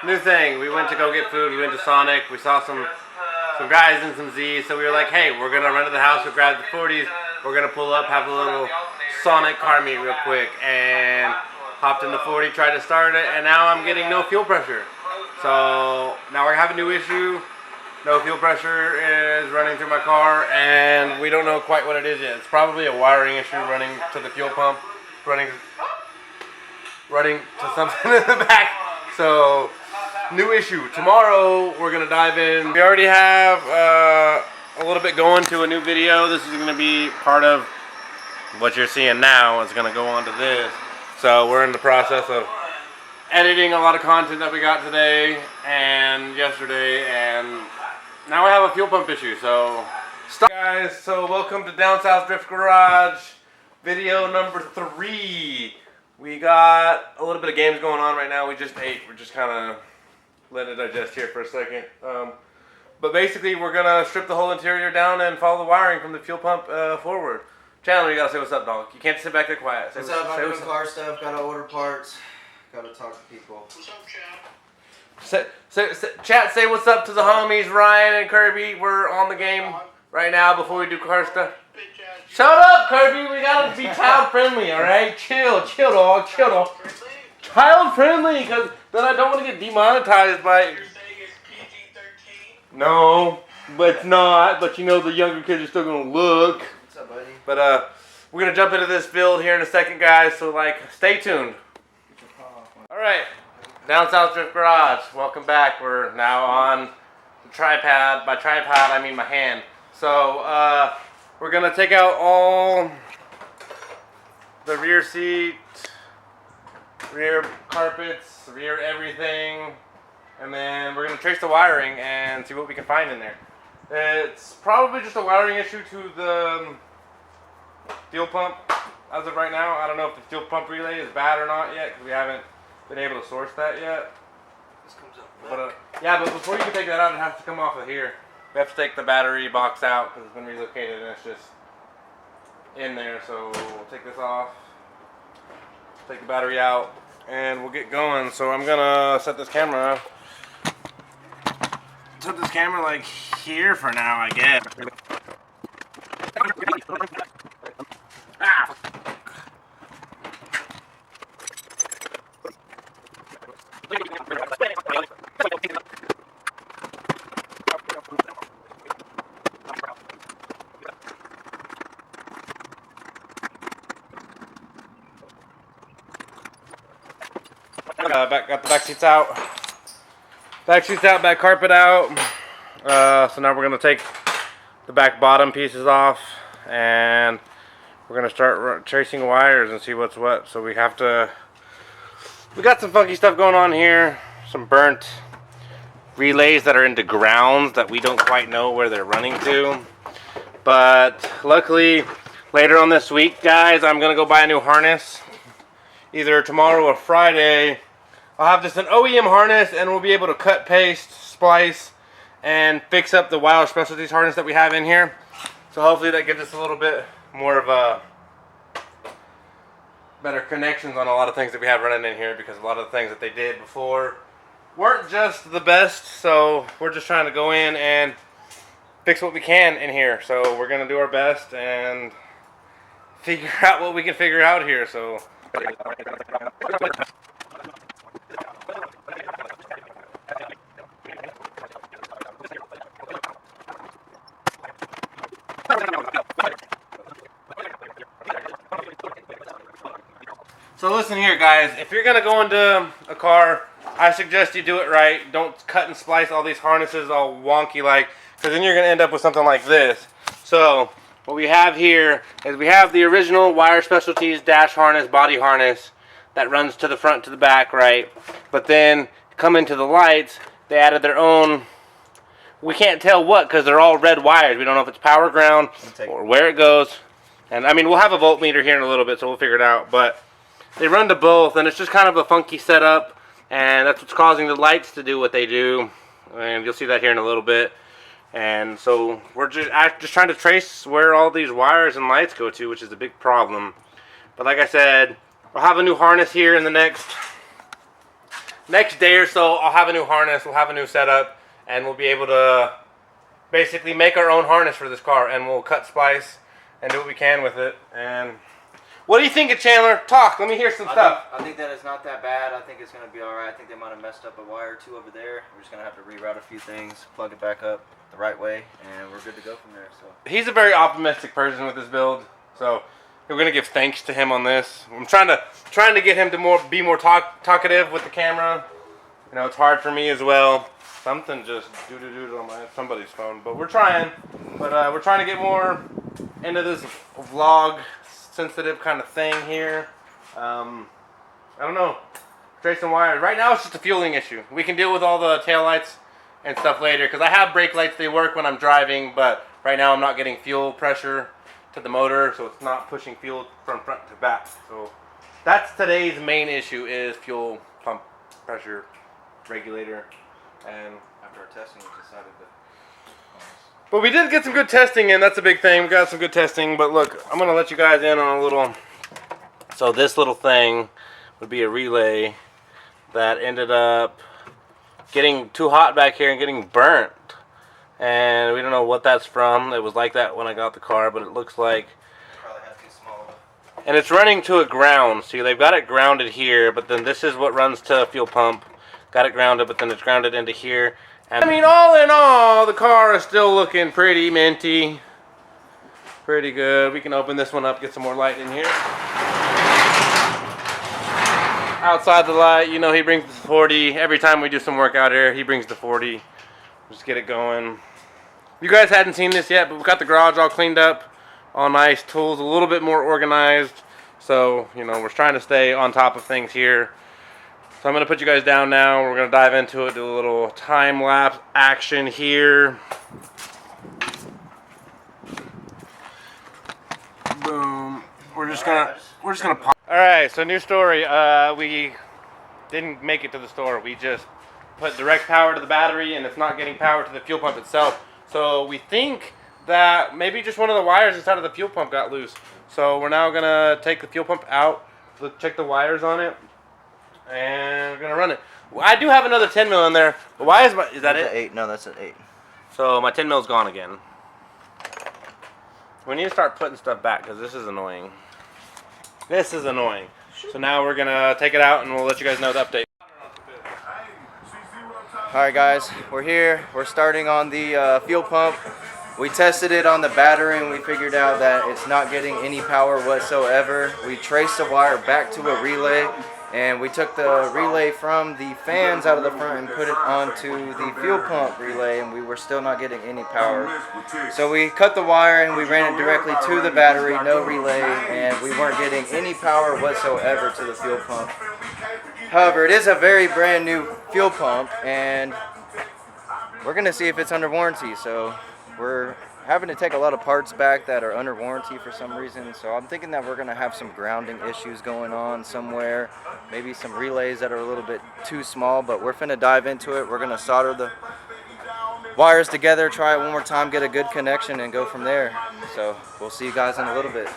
new thing. We went to go get food. We went to Sonic. We saw some guys in some Z's. So we were like, hey, we're gonna run to the house. We'll grab the 40s. We're gonna pull up, have a little Sonic car meet real quick, and hopped in the 40, tried to start it, and now I'm getting no fuel pressure. So now we have a new issue. No fuel pressure is running through my car, and we don't know quite what it is yet. It's probably a wiring issue running to the fuel pump, running to something in the back. So, new issue. Tomorrow we're gonna dive in. We already have a little bit going to a new video. This is gonna be part of what you're seeing now. It's gonna go on to this. So we're in the process of editing a lot of content that we got today and yesterday, and now I have a fuel pump issue. So, guys, so welcome to Down South Drift Garage, video number 3. We got a little bit of games going on right now. We just ate. We're just kind of letting it digest here for a second. But basically, we're gonna strip the whole interior down and follow the wiring from the fuel pump forward. Chandler, you gotta say what's up, dog. You can't sit back there quiet. What's up? I'm doing car stuff. Gotta order parts. Gotta talk to people. What's up, Chad? Chat, say what's up to the homies. Ryan and Kirby, we're on the game right now before we do car stuff. Shut up, Kirby. We gotta be child friendly, all right? Chill, dog, chill, dog. Child friendly, because then I don't want to get demonetized by. You're saying it's PG-13? No, but it's not. But you know the younger kids are still gonna look. What's up, buddy? But we're gonna jump into this build here in a second, guys. So stay tuned. All right. Down South Drift Garage, welcome back. We're now on the tripod. By tripod, I mean my hand. So, we're gonna take out all the rear seat, rear carpets, rear everything, and then we're gonna trace the wiring and see what we can find in there. It's probably just a wiring issue to the fuel pump as of right now. I don't know if the fuel pump relay is bad or not yet, because we haven't been able to source that yet. This comes up. But yeah, but before you can take that out, it has to come off of here. We have to take the battery box out because it's been relocated and it's just in there. So we'll take this off, take the battery out, and we'll get going. So I'm gonna set this camera like here for now, I guess. Ah. Got the back seats out. Back seats out, back carpet out. So now we're gonna take the back bottom pieces off, and we're gonna start tracing wires and see what's what. So we got some funky stuff going on here. Some burnt relays that are into grounds that we don't quite know where they're running to. But luckily, later on this week, guys, I'm gonna go buy a new harness. Either tomorrow or Friday. I'll have just an OEM harness, and we'll be able to cut, paste, splice, and fix up the Wild Specialties harness that we have in here. So hopefully that gives us a little bit more of a better connections on a lot of things that we have running in here, because a lot of the things that they did before weren't just the best. So we're just trying to go in and fix what we can in here. So we're gonna do our best and figure out what we can figure out here. So listen here, guys, if you're gonna go into a car, I suggest you do it right. Don't cut and splice all these harnesses all wonky like, because then you're gonna end up with something like this. So what we have here is we have the original Wire Specialties dash harness, body harness that runs to the front to the back, right? But then come into the lights, they added their own, we can't tell what, because they're all red wires. We don't know if it's power ground or where it goes. And I mean, we'll have a voltmeter here in a little bit, so we'll figure it out. But they run to both, and it's just kind of a funky setup, and that's what's causing the lights to do what they do. And you'll see that here in a little bit. And so we're just trying to trace where all these wires and lights go to, which is a big problem. But like I said, we'll have a new harness here in the next next day or so, I'll have a new harness, we'll have a new setup, and we'll be able to basically make our own harness for this car, and we'll cut splice and do what we can with it. And what do you think of Chandler? Talk. Let me hear some stuff. I think that it's not that bad. I think it's going to be all right. I think they might have messed up a wire or two over there. We're just going to have to reroute a few things, plug it back up the right way, and we're good to go from there. So he's a very optimistic person with his build, so we're going to give thanks to him on this. I'm trying to get him to be more talkative with the camera. You know, it's hard for me as well. Something just doo-doo-doo on somebody's phone, but we're trying. But we're trying to get more into this vlog sensitive kind of thing here. I don't know. Trace some wires. Right now it's just a fueling issue. We can deal with all the taillights and stuff later, because I have brake lights. They work when I'm driving, but right now I'm not getting fuel pressure to the motor, so it's not pushing fuel from front to back. So that's today's main issue, is fuel pump pressure regulator. And after our testing, we decided to. But we did get some good testing in. That's a big thing. We got some good testing. But look, I'm going to let you guys in on a little. So this little thing would be a relay that ended up getting too hot back here and getting burnt. And we don't know what that's from. It was like that when I got the car, but it looks like. Probably had too small of a... And it's running to a ground. See, they've got it grounded here, but then this is what runs to a fuel pump. Got it grounded, but then it's grounded into here. And I mean, all in all, the car is still looking pretty minty. Pretty good. We can open this one up, get some more light in here. Outside the light, you know, he brings the 40. Every time we do some work out here, he brings the 40. Just get it going. You guys hadn't seen this yet, but we've got the garage all cleaned up. All nice. Tools a little bit more organized. So, you know, we're trying to stay on top of things here. So I'm going to put you guys down now. We're going to dive into it, do a little time-lapse action here. Boom. We're just gonna pop. All right, so new story. We didn't make it to the store. We just put direct power to the battery, and it's not getting power to the fuel pump itself. So we think that maybe just one of the wires inside of the fuel pump got loose. So we're now gonna take the fuel pump out, check the wires on it, and we're gonna run it. I do have another 10 mil in there, but why is that that's it? An 8. No, that's an 8. So my 10 mil's gone again. We need to start putting stuff back, because this is annoying. This is annoying. So now we're gonna take it out, and we'll let you guys know the update. Alright guys, we're here. We're starting on the fuel pump. We tested it on the battery and we figured out that it's not getting any power whatsoever. We traced the wire back to a relay, and we took the relay from the fans out of the front and put it onto the fuel pump relay, and we were still not getting any power. So we cut the wire and we ran it directly to the battery, no relay, and we weren't getting any power whatsoever to the fuel pump. However, it is a very brand new fuel pump, and we're going to see if it's under warranty. So we're having to take a lot of parts back that are under warranty for some reason. So I'm thinking that we're going to have some grounding issues going on somewhere. Maybe some relays that are a little bit too small, but we're finna dive into it. We're going to solder the wires together, try it one more time, get a good connection, and go from there. So we'll see you guys in a little bit.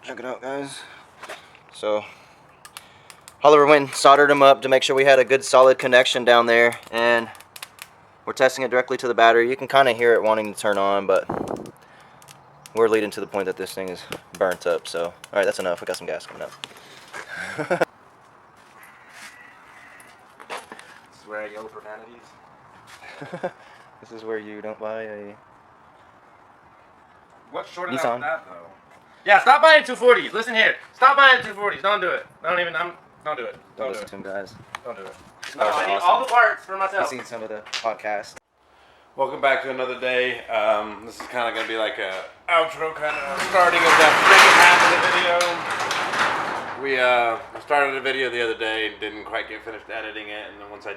Check it out, guys. So Oliver went and soldered them up to make sure we had a good solid connection down there, and we're testing it directly to the battery. You can kind of hear it wanting to turn on, but we're leading to the point that this thing is burnt up. So all right, that's enough. We got some gas coming up. This is where I yell profanities. This is where you don't buy a What's short Nissan. about that though? Yeah, stop buying 240s. Listen here. Stop buying 240s. Don't do it. Don't do it. Don't Don't do listen it. to him, guys. Don't do it. No, No, I need awesome. all the parts for I've myself. seen some of the podcasts. Welcome back to another day. This is kind of going to be like a outro kind of starting of that second half of the video. We started a video the other day, didn't quite get finished editing it, and then once I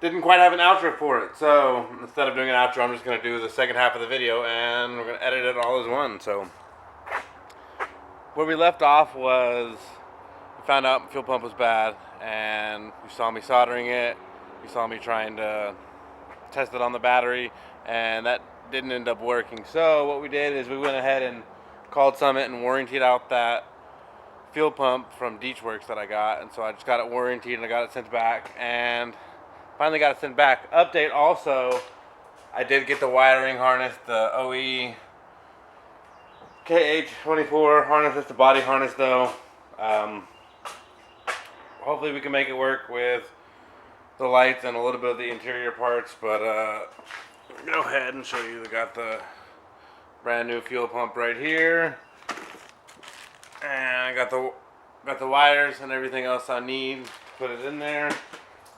didn't quite have an outro for it. So instead of doing an outro, I'm just going to do the second half of the video, and we're going to edit it all as one. So where we left off was we found out fuel pump was bad, and you saw me soldering it. You saw me trying to test it on the battery, and that didn't end up working. So what we did is we went ahead and called Summit and warrantied out that fuel pump from Deechworks that I got, and so I just got it warrantied and I got it sent back, and finally got it sent back. Update also, I did get the wiring harness, the OE KH24 harness. It's the body harness though. Hopefully we can make it work with the lights and a little bit of the interior parts, but go ahead and show you. I got the brand new fuel pump right here, and I got the wires and everything else I need to put it in there.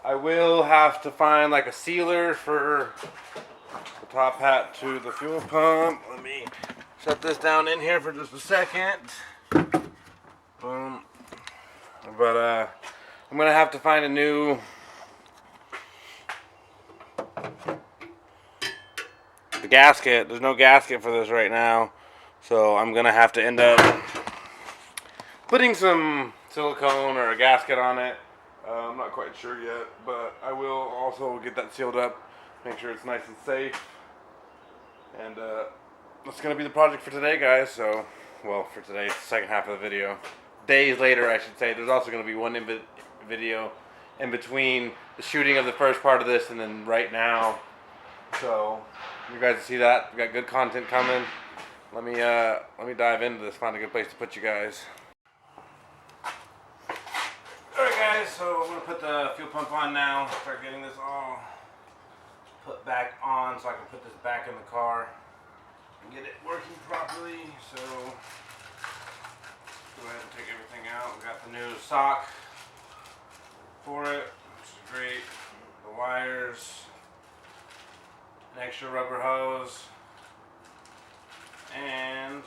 I will have to find like a sealer for the top hat to the fuel pump. Let me set this down in here for just a second. Boom. But I'm gonna have to find a new gasket. There's no gasket for this right now, so I'm gonna have to end up putting some silicone or a gasket on it. I'm not quite sure yet, but I will also get that sealed up, make sure it's nice and safe. And that's gonna be the project for today, guys. So, well, for today's second half of the video. Days later, I should say. There's also gonna be one video in between the shooting of the first part of this and then right now. So you guys see that. We got good content coming. Let me dive into this, find a good place to put you guys. Alright guys, so I'm gonna put the fuel pump on now, start getting this all put back on so I can put this back in the car and get it working properly. So go ahead and take everything out. We got the new sock for it, which is great. The wires, an extra rubber hose, and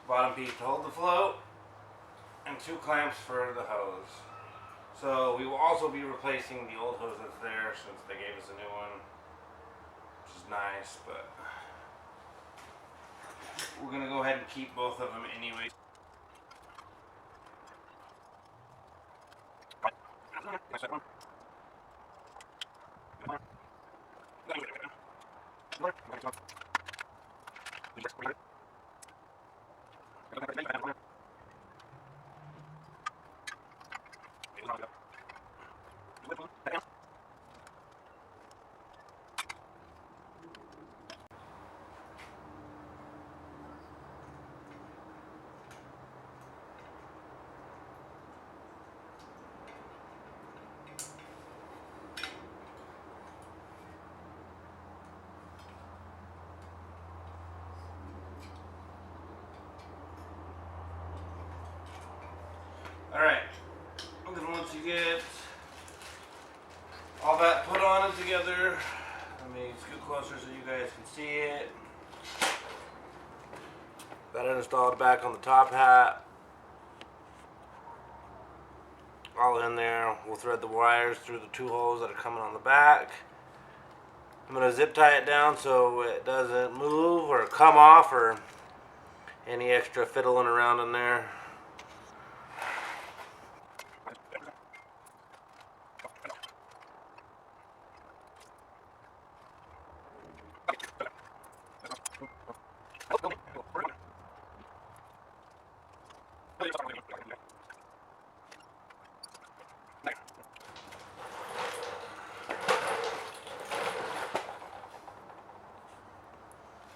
bottom piece to hold the float, and 2 clamps for the hose. So we will also be replacing the old hose that's there since they gave us a new one, which is nice, but we're gonna go ahead keep both of them anyway. Alright, and then once you get all that put on and together, let me scoot closer so you guys can see it. Got it installed back on the top hat. All in there. We'll thread the wires through the 2 holes that are coming on the back. I'm going to zip tie it down so it doesn't move or come off or any extra fiddling around in there.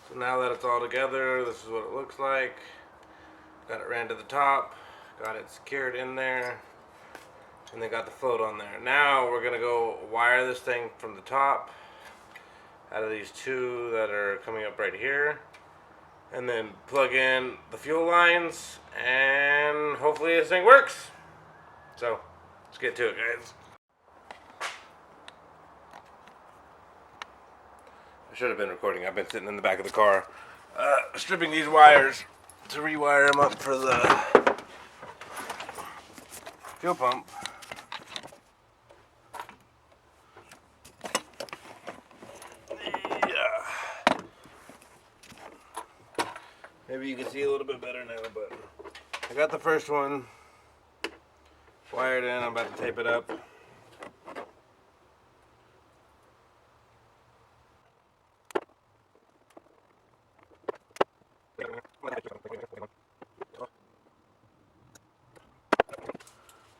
So now that it's all together, this is what it looks like. Got it ran to the top, got it secured in there, and then got the float on there. Now we're gonna go wire this thing from the top out of these 2 that are coming up right here, and then plug in the fuel lines, and hopefully this thing works. So let's get to it, guys. I should have been recording. I've been sitting in the back of the car stripping these wires to rewire them up for the fuel pump. Yeah. Maybe you can see a little bit better now, but I got the first one wired in. I'm about to tape it up.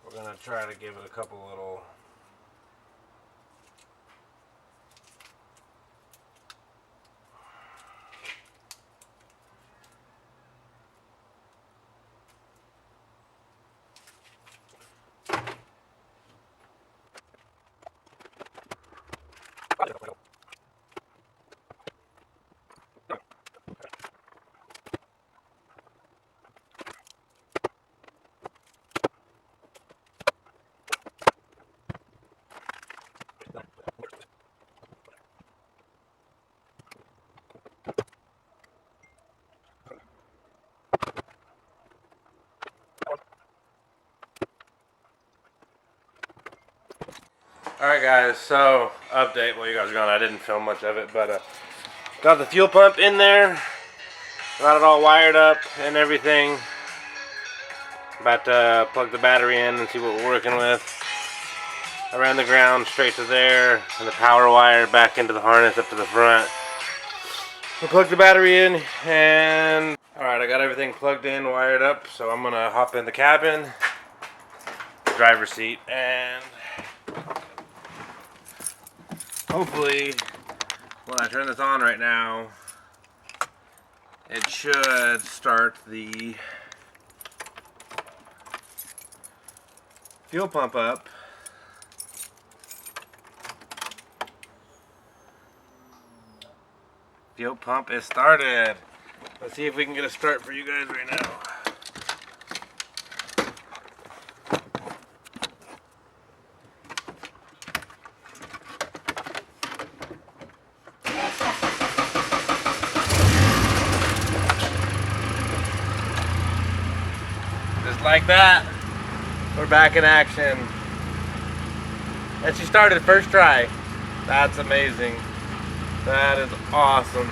We're going to try to give it a couple little Alright guys, so update while you guys are gone. I didn't film much of it, but got the fuel pump in there. Got it all wired up and everything. About to plug the battery in and see what we're working with. I ran the ground straight to there and the power wire back into the harness up to the front. We'll plug the battery in and alright, I got everything plugged in, wired up, so I'm gonna hop in the cabin, driver's seat, and hopefully, when I turn this on right now, it should start the fuel pump up. Fuel pump is started. Let's see if we can get a start for you guys right now. Just like that, we're back in action. And she started first try. That's amazing. That is awesome.